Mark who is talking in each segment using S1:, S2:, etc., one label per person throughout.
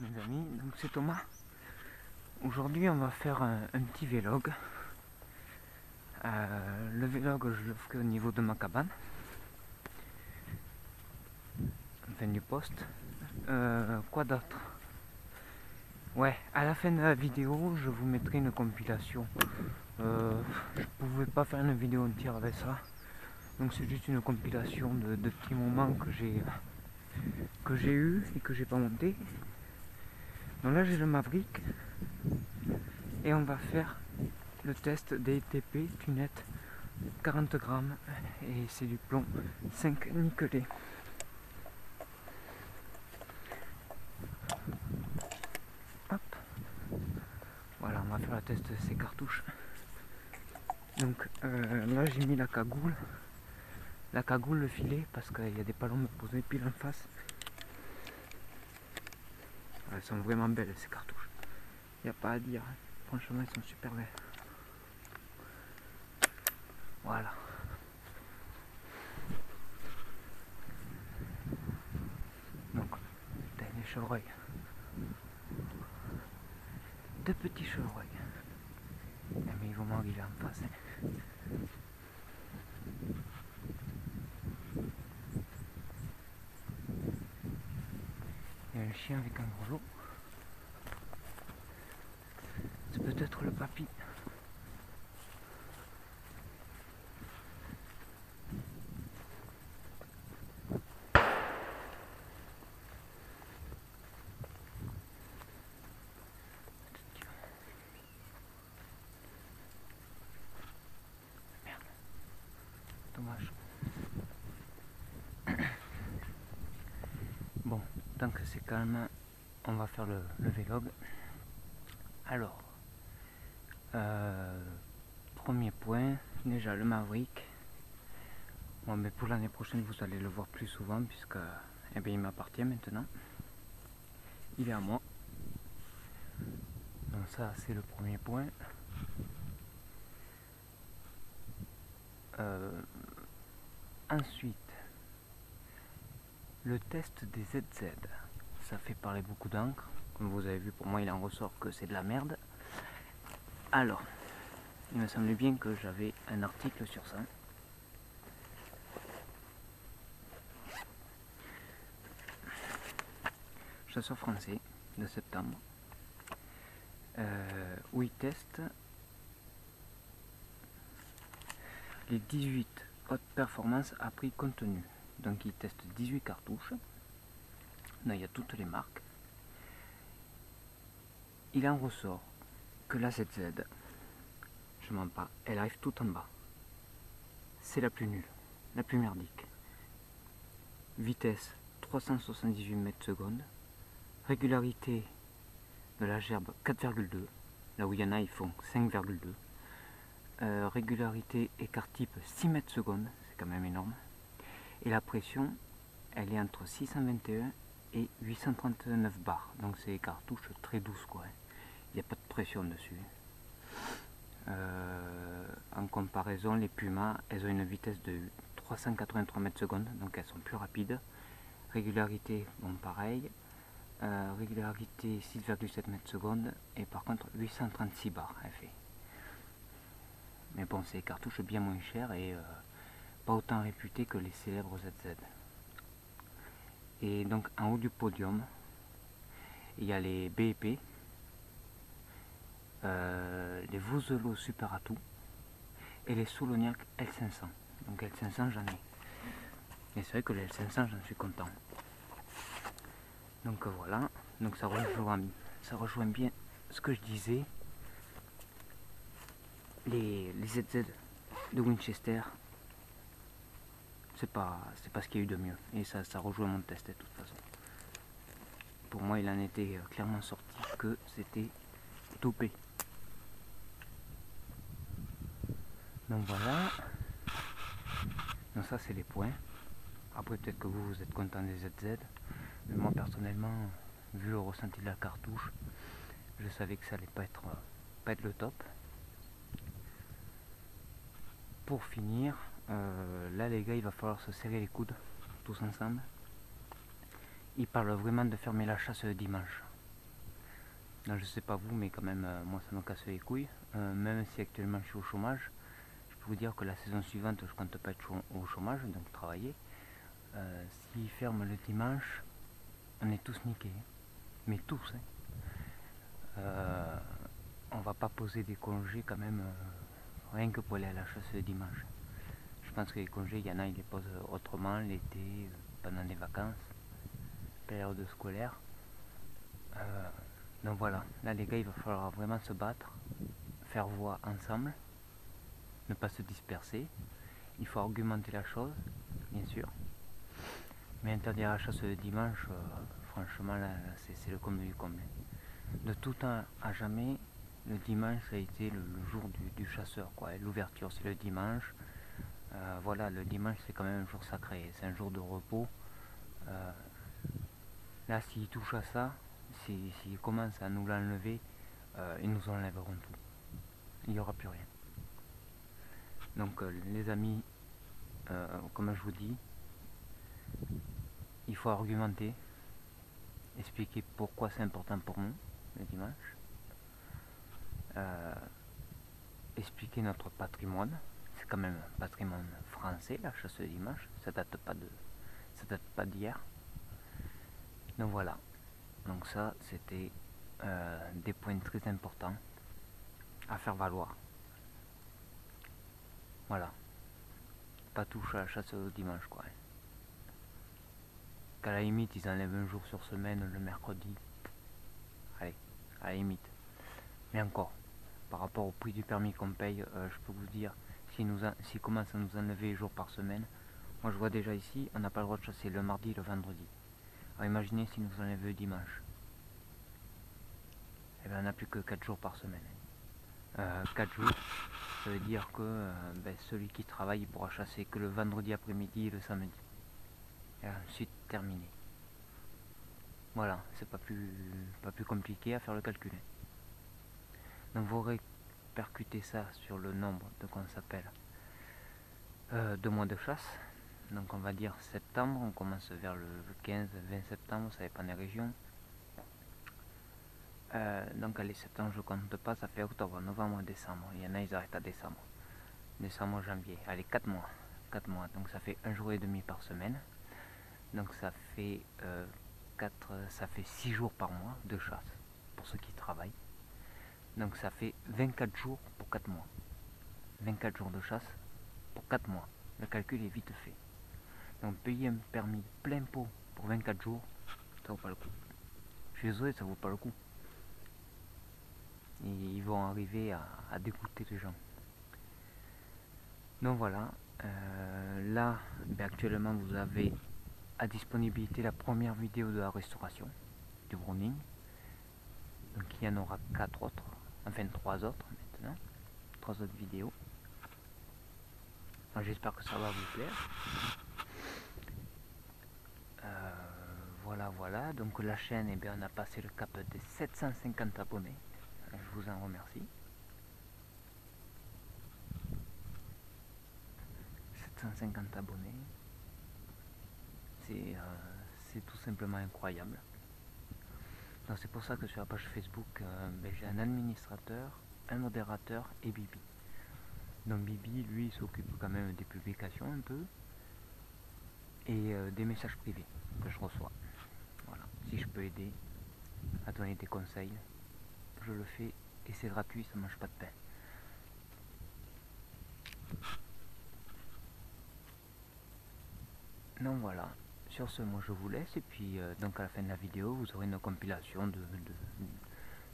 S1: mes amis, donc c'est Thomas. Aujourd'hui on va faire un petit vlog. Le vlog je le ferai au niveau de ma cabane, enfin du poste. Quoi d'autre? Ouais, à la fin de la vidéo je vous mettrai une compilation. Je pouvais pas faire une vidéo entière avec ça, donc c'est juste une compilation de petits moments que j'ai eu et que j'ai pas monté. Donc là j'ai le Maverick et on va faire le test des TP Tunette 40 grammes et c'est du plomb 5 nickelé. Hop, voilà, on va faire le test de ces cartouches. Donc là j'ai mis la cagoule, le filet, parce qu'il y a des palombes posées pile en face. Elles sont vraiment belles ces cartouches, il n'y a pas à dire, franchement elles sont super belles. Voilà. Donc, t'as des chevreuils. Deux petits chevreuils. Mais ils vont mourir en face. Il y a un chien avec un gros lot. C'est peut-être le papy. Merde. Dommage. Bon, tant que c'est calme, on va faire le vlog. Alors, premier point, déjà le Maverick. Bon, mais pour l'année prochaine, vous allez le voir plus souvent, puisque il m'appartient maintenant. Il est à moi. Donc ça, c'est le premier point. Ensuite, le test des ZZ. Ça fait parler beaucoup d'encre. Comme vous avez vu, pour moi, il en ressort que c'est de la merde. Alors, il me semblait bien que j'avais un article sur ça. Chasseur français de septembre, où il teste les 18 hautes performances à prix contenu. Donc il teste 18 cartouches. Là il y a toutes les marques. Il en ressort que la ZZ, je mens pas, elle arrive tout en bas. C'est la plus nulle, la plus merdique. Vitesse 378 mètres secondes. Régularité de la gerbe 4,2. Là où il y en a, ils font 5,2. Régularité écart type 6 mètres secondes, c'est quand même énorme. Et la pression, elle est entre 621 et 839 bars. Donc c'est des cartouches très douces quoi. Il n'y a pas de pression dessus. En comparaison, les Puma, elles ont une vitesse de 383 mètres secondes, donc elles sont plus rapides. Régularité, bon pareil. Régularité 6,7 mètres secondes et par contre 836 bars elle fait. Mais bon, c'est des cartouches bien moins chères et pas autant réputées que les célèbres ZZ. Et donc en haut du podium, il y a les BEP, les Voselo Super Atout et les Soloniac L500. Donc L500 j'en ai. Et c'est vrai que les L500 j'en suis content. Donc voilà, donc ça rejoint bien ce que je disais. Les ZZ de Winchester, c'est pas ce qu'il y a eu de mieux. Et ça rejoint mon test de toute façon. Pour moi, il en était clairement sorti que c'était topé. Donc voilà. Donc ça, c'est les points. Après, peut-être que vous êtes content des ZZ. Mais moi, personnellement, vu le ressenti de la cartouche, je savais que ça allait pas être le top. Pour finir, là les gars, il va falloir se serrer les coudes tous ensemble. il parle vraiment de fermer la chasse le dimanche. Non, je sais pas vous, mais quand même, moi ça me casse les couilles. Même si actuellement je suis au chômage, je peux vous dire que la saison suivante, je compte pas être au chômage, donc travailler. S'il ferme le dimanche, on est tous niqués. Mais tous, hein. On va pas poser des congés quand même, rien que pour aller à la chasse le dimanche. Je pense que les congés, il y en a, ils les posent autrement, l'été, pendant les vacances, période scolaire. Donc voilà, là les gars, il va falloir vraiment se battre, faire voix ensemble, ne pas se disperser. Il faut argumenter la chose, bien sûr. Mais interdire la chasse le dimanche, franchement, là, c'est le comble du comble. De tout temps à jamais, le dimanche a été le jour du chasseur, quoi. L'ouverture, c'est le dimanche. Voilà, le dimanche, c'est quand même un jour sacré, c'est un jour de repos. Là, s'ils touchent à ça, s'ils commencent à nous l'enlever, ils nous enlèveront tout. Il n'y aura plus rien. Donc, les amis, comme je vous dis, il faut argumenter, expliquer pourquoi c'est important pour nous, le dimanche. Expliquer notre patrimoine. C'est quand même un patrimoine français, la chasse le dimanche. Ça date pas d'hier. Donc voilà. Donc ça, c'était des points très importants à faire valoir. Voilà. Pas touche à la chasse au dimanche, quoi. Qu'à la limite, ils enlèvent un jour sur semaine, le mercredi. Allez, à la limite. Mais encore, par rapport au prix du permis qu'on paye, je peux vous dire, s'ils commencent à nous enlever les jours par semaine, moi je vois déjà ici, on n'a pas le droit de chasser le mardi et le vendredi. Alors imaginez s'ils nous enlèvent le dimanche. Eh bien on n'a plus que 4 jours par semaine. 4 jours, ça veut dire que celui qui travaille il pourra chasser que le vendredi après-midi et le samedi. Et ensuite terminé. Voilà, c'est pas plus compliqué à faire le calcul. Donc vous répercutez ça sur le nombre de qu'on s'appelle de mois de chasse. Donc on va dire septembre, on commence vers le 15-20 septembre, ça dépend des régions. Donc allez, septembre je compte pas, ça fait octobre, novembre, décembre. Il y en a ils arrêtent à décembre. Décembre, janvier. Allez, 4 mois. 4 mois. Donc ça fait un jour et demi par semaine. Donc ça fait 6 jours par mois de chasse pour ceux qui travaillent. Donc ça fait 24 jours pour 4 mois. 24 jours de chasse pour 4 mois. Le calcul est vite fait. Donc payer un permis plein pot pour 24 jours, ça vaut pas le coup. Je suis désolé, ça vaut pas le coup. Et ils vont arriver à dégoûter les gens. Donc voilà, là actuellement vous avez à disponibilité la première vidéo de la restauration du Browning. Donc il y en aura 4 autres, enfin 3 autres maintenant, 3 autres vidéos. J'espère que ça va vous plaire. Voilà, donc la chaîne, on a passé le cap des 750 abonnés. Je vous en remercie. 750 abonnés. C'est tout simplement incroyable. Donc c'est pour ça que sur la page Facebook, j'ai un administrateur, un modérateur et Bibi. Donc Bibi, lui, il s'occupe quand même des publications un peu et des messages privés que je reçois. Voilà. Si je peux aider à donner des conseils, je le fais et c'est gratuit, ça mange pas de pain. Donc voilà. Sur ce, moi je vous laisse et puis donc à la fin de la vidéo, vous aurez une compilation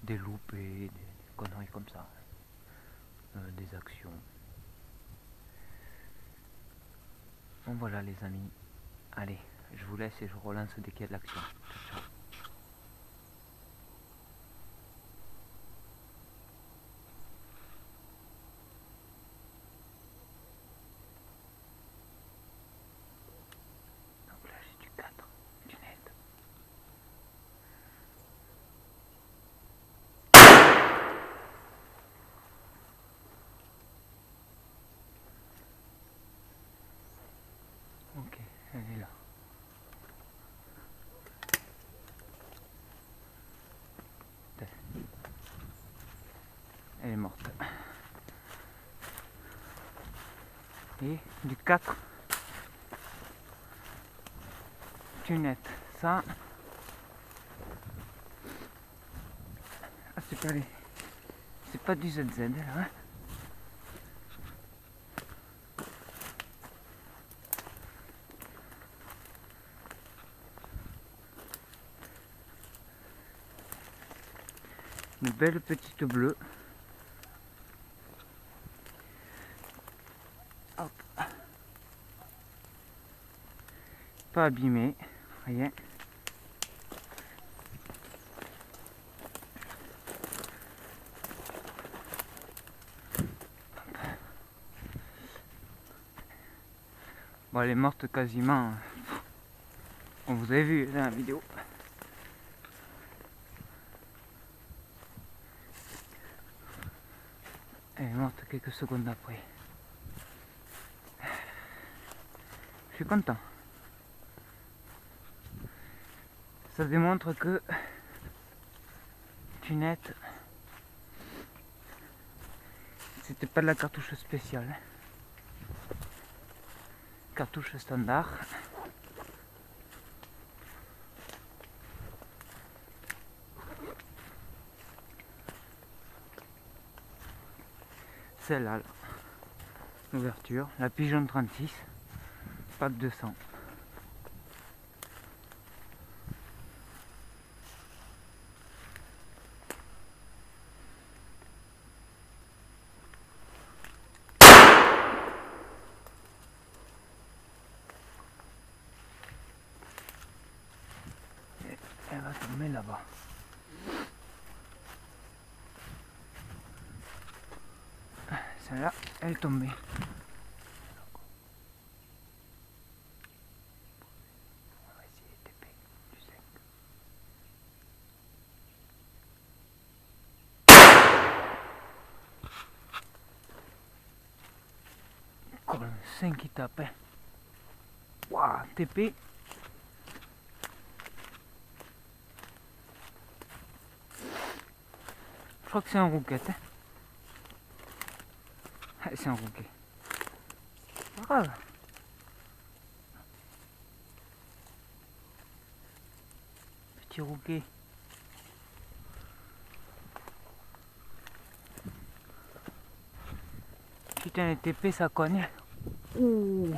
S1: des loupés, des conneries comme ça, des actions. Donc voilà les amis. Allez, je vous laisse et je relance dès qu'il y a de l'action. Ciao, ciao. Donc là j'ai du 4, du net. Ok, elle est là. Et du 4, tunette. Ça, c'est pas du ZZ là. Hein. Une belle petite bleue. Hop. Pas abîmée, rien. Bon, elle est morte quasiment. On vous avez vu dans la vidéo. Elle est morte quelques secondes après. Je suis content. Ça démontre que tunette, c'était pas de la cartouche spéciale. Cartouche standard. Celle-là, l'ouverture, la Pigeon 36, pack 200. Elle va tomber là-bas. Celle-là, elle est tombée. On va essayer de TP du sec. Encore le 5 qui tape. Waouh, TP. Je crois que c'est un rouquette. Hein. C'est un rouquet. Pas grave. Petit rouquet. Putain, les TP ça cogne. Ouh.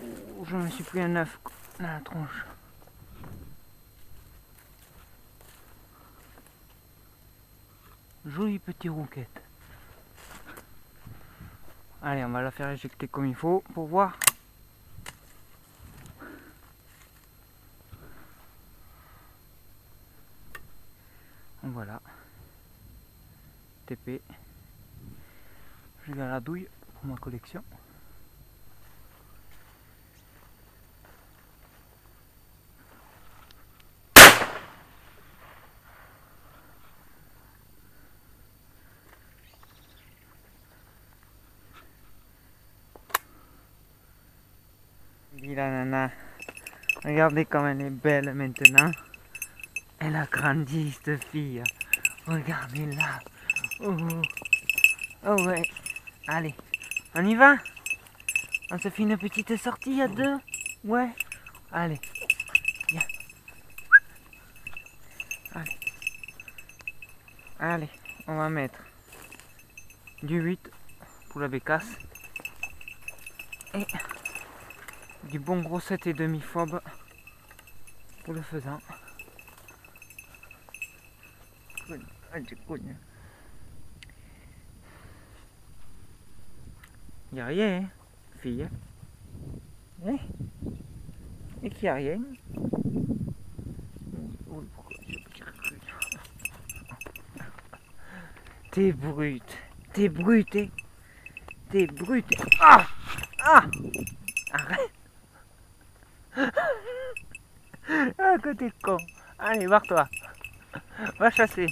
S1: Ouh, je me suis pris un œuf dans la tronche. Jolie petite rouquette. Allez, on va la faire éjecter comme il faut pour voir. Voilà. TP. Je garde la douille pour ma collection. Dis la nana, regardez comme elle est belle maintenant. Elle a grandi cette fille. Regardez-la. Oh, oh ouais. Allez, on y va? On se fait une petite sortie à deux? Ouais. Allez. Viens. Allez. Allez, on va mettre du 8 pour la bécasse. Et du bon gros 7,5 fob pour le faisan. Il n'y a rien, hein, fille. Hein? Et qu'il n'y a rien. T'es brute. T'es brute. T'es brute. Ah! Ah! Arrête. Ah, que t'es con. Allez, barre-toi. Va chasser.